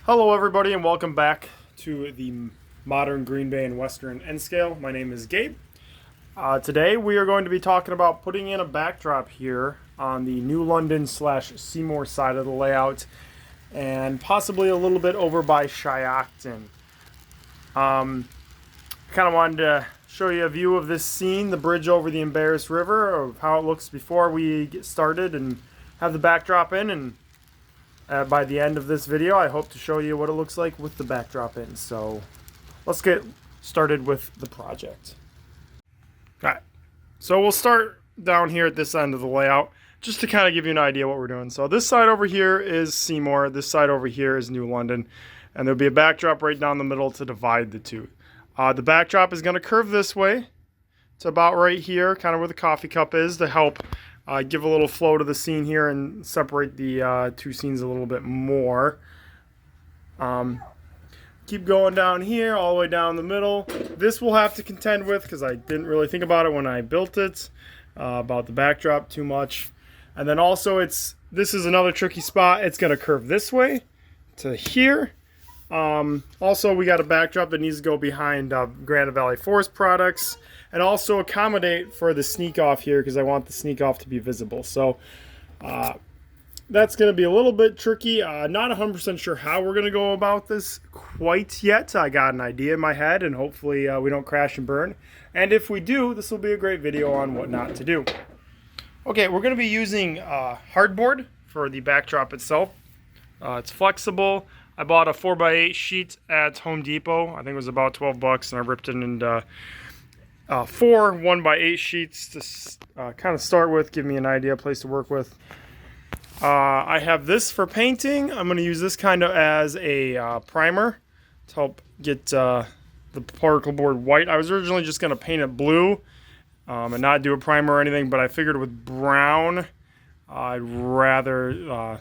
Hello everybody and welcome back to the modern Green Bay and Western N scale. My name is Gabe. Today we are going to be talking about putting in a backdrop here on the New London / Seymour side of the layout and possibly a little bit over by Shiocton. Kind of wanted to show you a view of this scene, the bridge over the Embarrass River, of how it looks before we get started and have the backdrop in, and by the end of this video, I hope to show you what it looks like with the backdrop in. So let's get started with the project. Alright, so we'll start down here at this end of the layout, just to kind of give you an idea what we're doing. So this side over here is Seymour, this side over here is New London, and there'll be a backdrop right down the middle to divide the two. The backdrop is going to curve this way to about right here, kind of where the coffee cup is, to help give a little flow to the scene here and separate the two scenes a little bit more. Keep going down here, all the way down the middle. This we'll have to contend with because I didn't really think about it when I built it, about the backdrop too much. And then also this is another tricky spot. It's going to curve this way to here. Also, we got a backdrop that needs to go behind Grand Valley Forest Products and also accommodate for the sneak off here because I want the sneak off to be visible. So that's going to be a little bit tricky. Not 100% sure how we're going to go about this quite yet. I got an idea in my head, and hopefully we don't crash and burn. And if we do, this will be a great video on what not to do. Okay, we're going to be using hardboard for the backdrop itself. It's flexible. I bought a 4x8 sheet at Home Depot. I think it was about 12 bucks, and I ripped it into 4 1x8 sheets to kind of start with, give me an idea, place to work with. I have this for painting. I'm going to use this kind of as a primer to help get the particle board white. I was originally just going to paint it blue and not do a primer or anything, but I figured with brown, I'd rather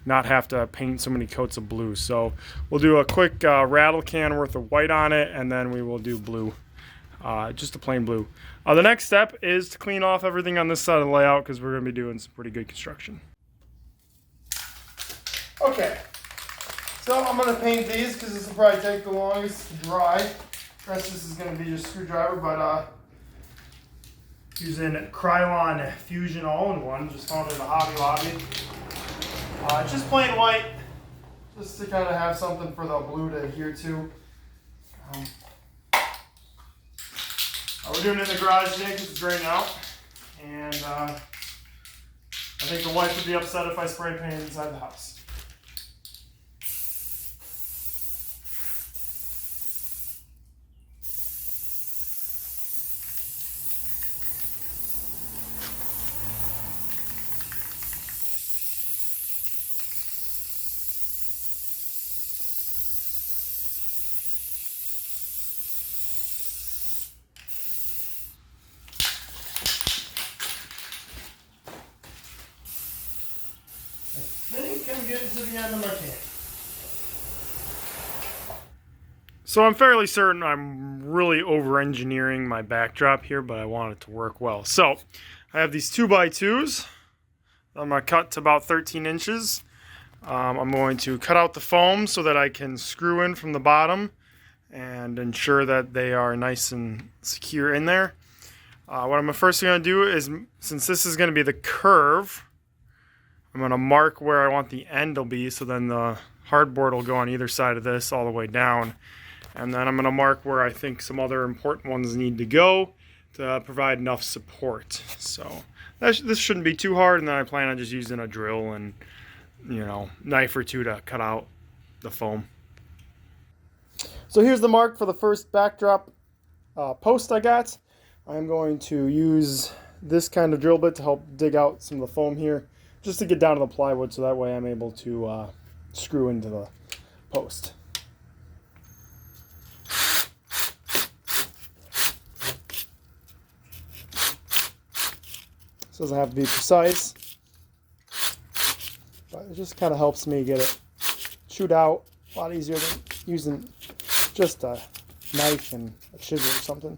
not have to paint so many coats of blue. So we'll do a quick rattle can worth of white on it, and then we will do blue, just a plain blue. The next step is to clean off everything on this side of the layout because we're going to be doing some pretty good construction. Okay, so I'm going to paint these because this will probably take the longest to dry. The rest of this is going to be just screwdriver, but using Krylon Fusion All-in-One, just found it in the Hobby Lobby. Just plain white, just to kind of have something for the blue to adhere to. We're doing it in the garage today because it's raining out, and I think the wife would be upset if I spray painted inside the house. I'm getting to the end of my can. So I'm fairly certain I'm really over-engineering my backdrop here, but I want it to work well. So I have these 2x2s. I'm going to cut to about 13 inches. I'm going to cut out the foam so that I can screw in from the bottom and ensure that they are nice and secure in there. What I'm first going to do is, since this is going to be the curve, I'm going to mark where I want the end to be, so then the hardboard will go on either side of this all the way down. And then I'm going to mark where I think some other important ones need to go to provide enough support. So this shouldn't be too hard, and then I plan on just using a drill and, knife or two to cut out the foam. So here's the mark for the first backdrop post I got. I'm going to use this kind of drill bit to help dig out some of the foam here, just to get down to the plywood, so that way I'm able to screw into the post. This doesn't have to be precise, but it just kind of helps me get it chewed out a lot easier than using just a knife and a chisel or something.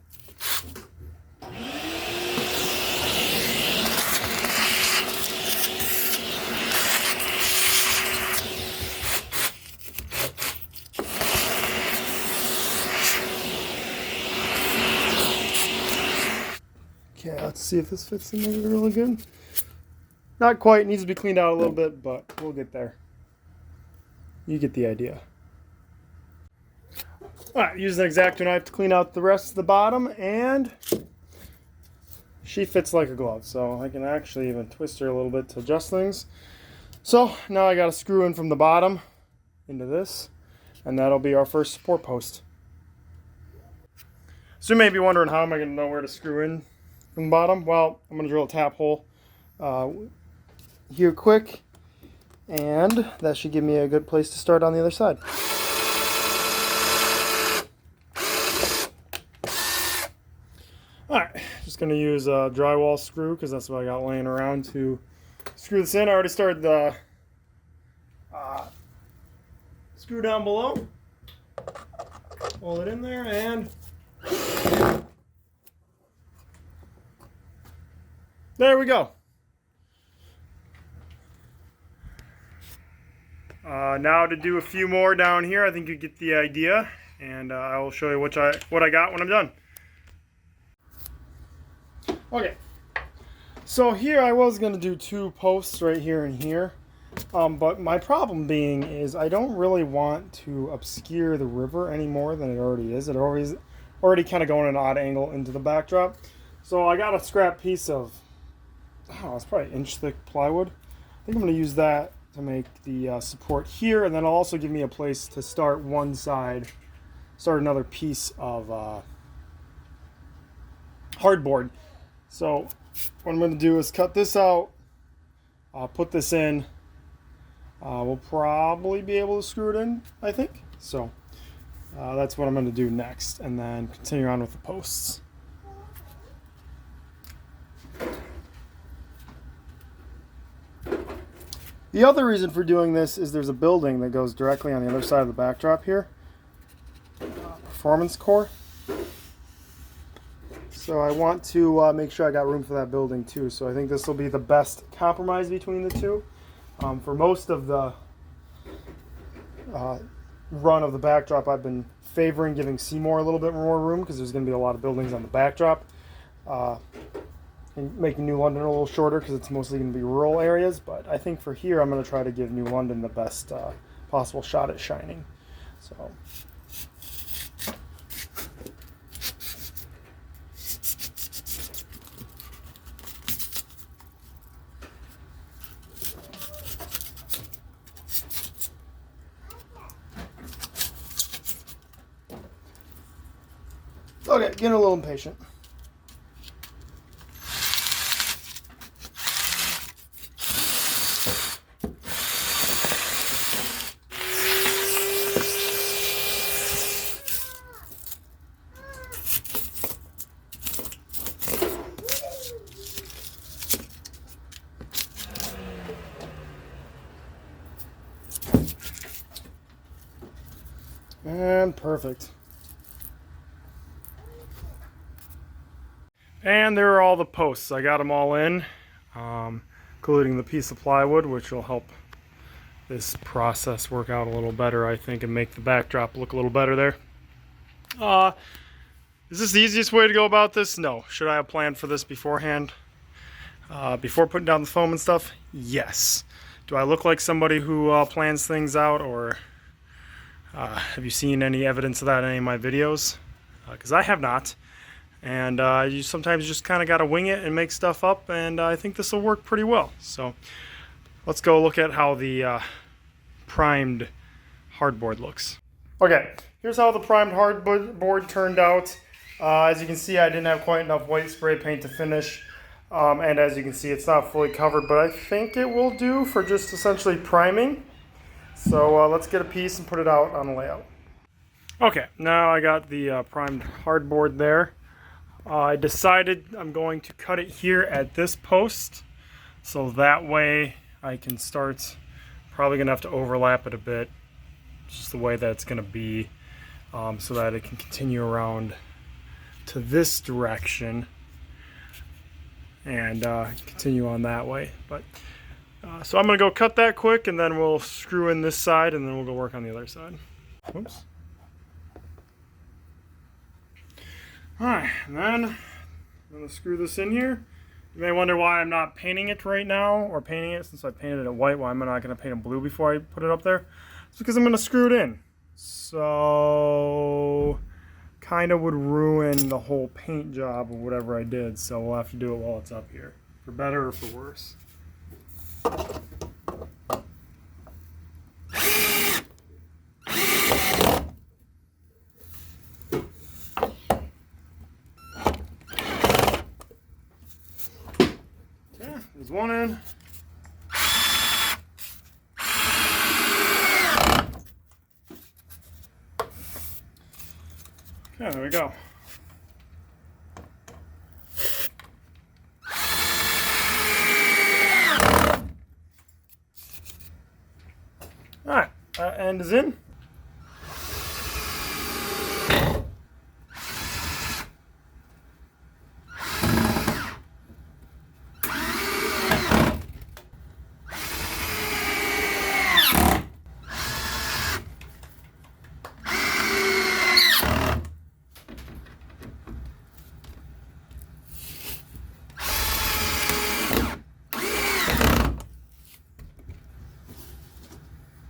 see if this fits in there really good. Not quite, needs to be cleaned out a little bit, but we'll get there. You get the idea. Alright, use an X-Acto knife to clean out the rest of the bottom, and she fits like a glove, so I can actually even twist her a little bit to adjust things. So now I got to screw in from the bottom into this, and that'll be our first support post. So you may be wondering, how am I going to know where to screw in from the bottom? Well, I'm going to drill a tap hole here quick, and that should give me a good place to start on the other side. Alright, just going to use a drywall screw because that's what I got laying around to screw this in. I already started the screw down below. Hold it in there, and there we go. Now to do a few more down here. I think you get the idea, and I will show you what I got when I'm done. Okay, so here I was going to do 2 posts right here and here, but my problem being is I don't really want to obscure the river any more than it already is. It already kind of going at an odd angle into the backdrop. So I got a scrap piece of, oh, it's probably 1-inch thick plywood. I think I'm going to use that to make the support here, and then it'll also give me a place to start one side, start another piece of hardboard. So what I'm going to do is cut this out, put this in. We'll probably be able to screw it in, I think. So that's what I'm going to do next, and then continue on with the posts. The other reason for doing this is there's a building that goes directly on the other side of the backdrop here. Performance core. So I want to make sure I got room for that building too. So I think this will be the best compromise between the two. For most of the run of the backdrop, I've been favoring giving Seymour a little bit more room because there's going to be a lot of buildings on the backdrop. And making New London a little shorter because it's mostly going to be rural areas. But I think for here, I'm going to try to give New London the best possible shot at shining. So. Okay, getting a little impatient. And perfect. And there are all the posts. I got them all in, including the piece of plywood, which will help this process work out a little better, I think, and make the backdrop look a little better there. Is this the easiest way to go about this? No. Should I have planned for this beforehand? Before putting down the foam and stuff? Yes. Do I look like somebody who plans things out, or have you seen any evidence of that in any of my videos? Because I have not. And you sometimes just kind of got to wing it and make stuff up, and I think this will work pretty well. So let's go look at how the primed hardboard looks. Okay, here's how the primed hardboard turned out. As you can see, I didn't have quite enough white spray paint to finish. And as you can see, it's not fully covered, but I think it will do for just essentially priming. So let's get a piece and put it out on the layout. Okay, now I got the primed hardboard there. I decided I'm going to cut it here at this post, so that way I can start, probably going to have to overlap it a bit, just the way that it's going to be, so that it can continue around to this direction and continue on that way. But so I'm going to go cut that quick, and then we'll screw in this side, and then we'll go work on the other side. Oops. Alright, and then I'm going to screw this in here. You may wonder why I'm not painting it right now, or painting it since I painted it white. Why am I not going to paint it blue before I put it up there? It's because I'm going to screw it in. So, kind of would ruin the whole paint job of whatever I did. So we'll have to do it while it's up here, for better or for worse. Yeah, there's one end. Okay, there we go. Alright, that end is in.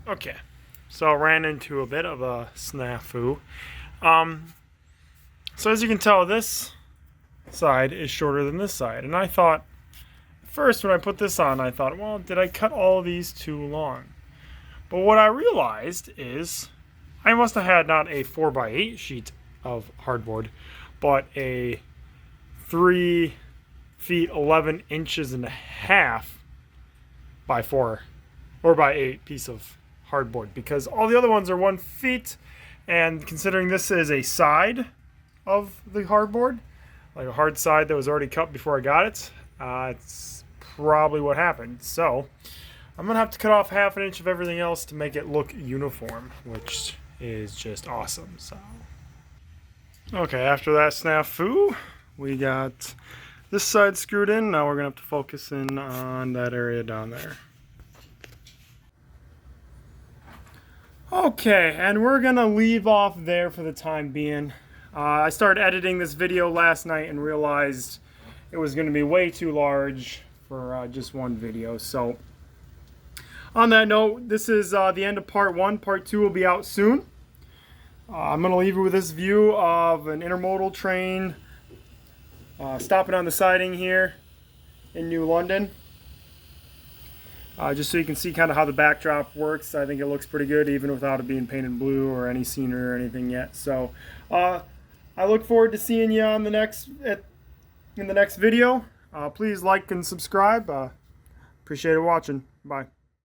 Okay, so I ran into a bit of a snafu. So as you can tell, this side is shorter than this side. And I thought, first when I put this on, I thought, well, did I cut all of these too long? But what I realized is I must have had not a 4x8 sheet of hardboard, but a 3 feet 11 inches and a half by 4 or by 8 piece of hardboard, because all the other ones are 1 feet, and considering this is a side of the hardboard, like a hard side that was already cut before I got it, it's probably what happened. So I'm gonna have to cut off 1/2 inch of everything else to make it look uniform, which is just awesome. So okay, after that snafu, we got this side screwed in. Now we're gonna have to focus in on that area down there. Okay, and we're gonna leave off there for the time being. I started editing this video last night and realized it was gonna be way too large for just one video. So on that note, this is the end of part 1. Part 2 will be out soon. I'm gonna leave you with this view of an intermodal train stopping on the siding here in New London. Just so you can see kind of how the backdrop works. I think it looks pretty good even without it being painted blue or any scenery or anything yet. So I look forward to seeing you on the next in the next video. Please like and subscribe. Appreciate it watching. Bye.